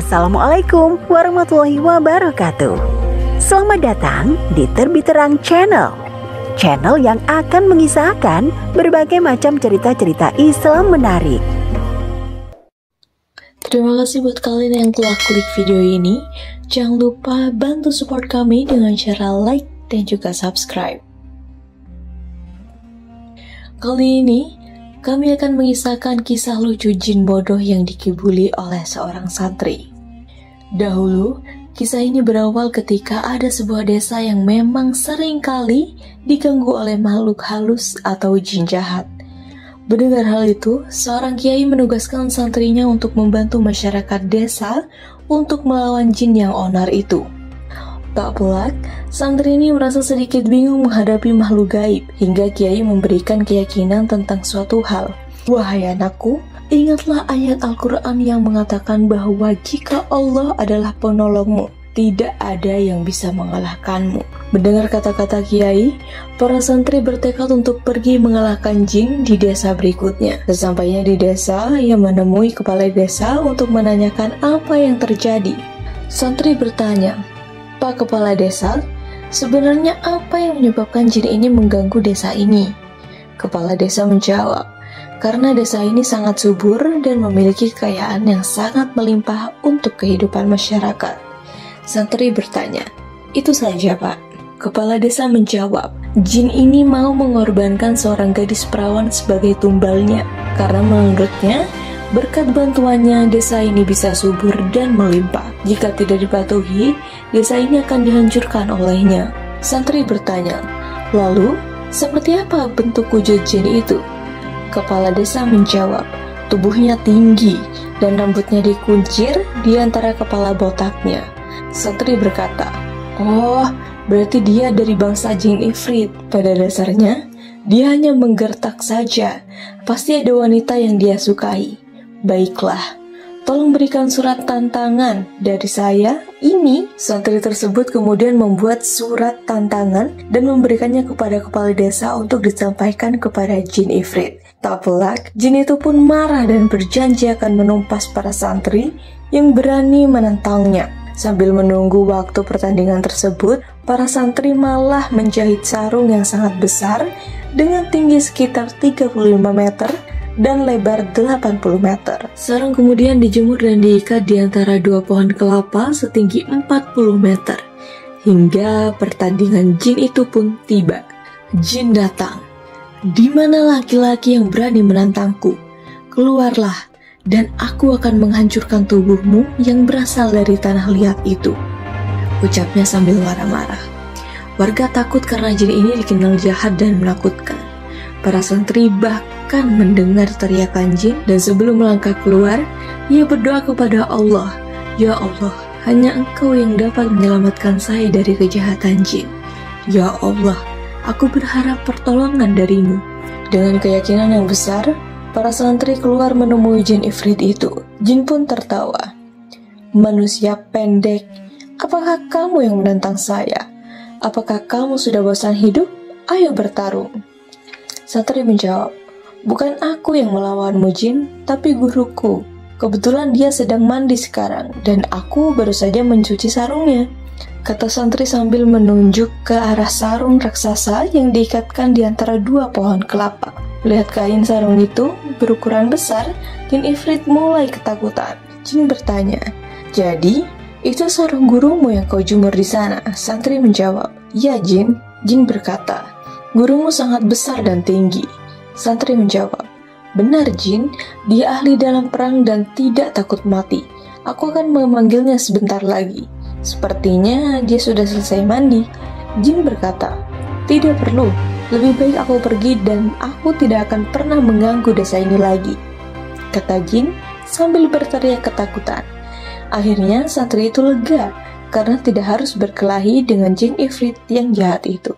Assalamualaikum warahmatullahi wabarakatuh. Selamat datang di Terbit Terang Channel. Channel yang akan mengisahkan berbagai macam cerita-cerita Islam menarik. Terima kasih buat kalian yang telah klik video ini. Jangan lupa bantu support kami dengan cara like dan juga subscribe. Kali ini kami akan mengisahkan kisah lucu jin bodoh yang dikibuli oleh seorang santri. Dahulu, kisah ini berawal ketika ada sebuah desa yang memang sering kali diganggu oleh makhluk halus atau jin jahat. Mendengar hal itu, seorang kiai menugaskan santrinya untuk membantu masyarakat desa untuk melawan jin yang onar itu. Tak pelak, santri ini merasa sedikit bingung menghadapi makhluk gaib, hingga kiai memberikan keyakinan tentang suatu hal. Wahai anakku, ingatlah ayat Al-Quran yang mengatakan bahwa jika Allah adalah penolongmu, tidak ada yang bisa mengalahkanmu. Mendengar kata-kata kiai, para santri bertekad untuk pergi mengalahkan jin di desa berikutnya. Sesampainya di desa, ia menemui kepala desa untuk menanyakan apa yang terjadi. Santri bertanya, "Pak Kepala Desa, sebenarnya apa yang menyebabkan jin ini mengganggu desa ini?" Kepala desa menjawab, "Karena desa ini sangat subur dan memiliki kekayaan yang sangat melimpah untuk kehidupan masyarakat." Santri bertanya, "Itu saja, Pak?" Kepala desa menjawab, "Jin ini mau mengorbankan seorang gadis perawan sebagai tumbalnya, karena menurutnya berkat bantuannya, desa ini bisa subur dan melimpah. Jika tidak dipatuhi, desa ini akan dihancurkan olehnya." Santri bertanya, "Lalu, seperti apa bentuk wujud jin itu?" Kepala desa menjawab, "Tubuhnya tinggi dan rambutnya dikuncir di antara kepala botaknya." Santri berkata, "Oh, berarti dia dari bangsa jin ifrit. Pada dasarnya, dia hanya menggertak saja. Pasti ada wanita yang dia sukai. Baiklah, tolong berikan surat tantangan dari saya ini." Santri tersebut kemudian membuat surat tantangan dan memberikannya kepada kepala desa untuk disampaikan kepada jin ifrit. Tak pelak, jin itu pun marah dan berjanji akan menumpas para santri yang berani menentangnya. Sambil menunggu waktu pertandingan tersebut, para santri malah menjahit sarung yang sangat besar dengan tinggi sekitar 35 meter dan lebar 80 meter. Sarung kemudian dijemur dan diikat di antara dua pohon kelapa setinggi 40 meter. Hingga pertandingan jin itu pun tiba. Jin datang. "Di mana laki-laki yang berani menantangku? Keluarlah, dan aku akan menghancurkan tubuhmu yang berasal dari tanah liat itu," ucapnya sambil marah-marah. Warga takut karena jin ini dikenal jahat dan menakutkan. Para santri bahkan mendengar teriakan jin, dan sebelum melangkah keluar, ia berdoa kepada Allah, "Ya Allah, hanya Engkau yang dapat menyelamatkan saya dari kejahatan jin. Ya Allah, aku berharap pertolongan darimu." Dengan keyakinan yang besar, para santri keluar menemui jin ifrit itu. Jin pun tertawa. "Manusia pendek, apakah kamu yang menentang saya? Apakah kamu sudah bosan hidup? Ayo bertarung." Santri menjawab, "Bukan aku yang melawanmu jin, tapi guruku. Kebetulan dia sedang mandi sekarang, dan aku baru saja mencuci sarungnya," kata santri sambil menunjuk ke arah sarung raksasa yang diikatkan di antara dua pohon kelapa. Melihat kain sarung itu berukuran besar, jin ifrit mulai ketakutan. Jin bertanya, "Jadi, itu sarung gurumu yang kau jemur di sana?" Santri menjawab, "Ya jin." Jin berkata, "Gurumu sangat besar dan tinggi." Santri menjawab, "Benar jin, dia ahli dalam perang dan tidak takut mati. Aku akan memanggilnya sebentar lagi. Sepertinya dia sudah selesai mandi." Jin berkata, "Tidak perlu, lebih baik aku pergi dan aku tidak akan pernah mengganggu desa ini lagi," kata jin sambil berteriak ketakutan. Akhirnya santri itu lega karena tidak harus berkelahi dengan jin ifrit yang jahat itu.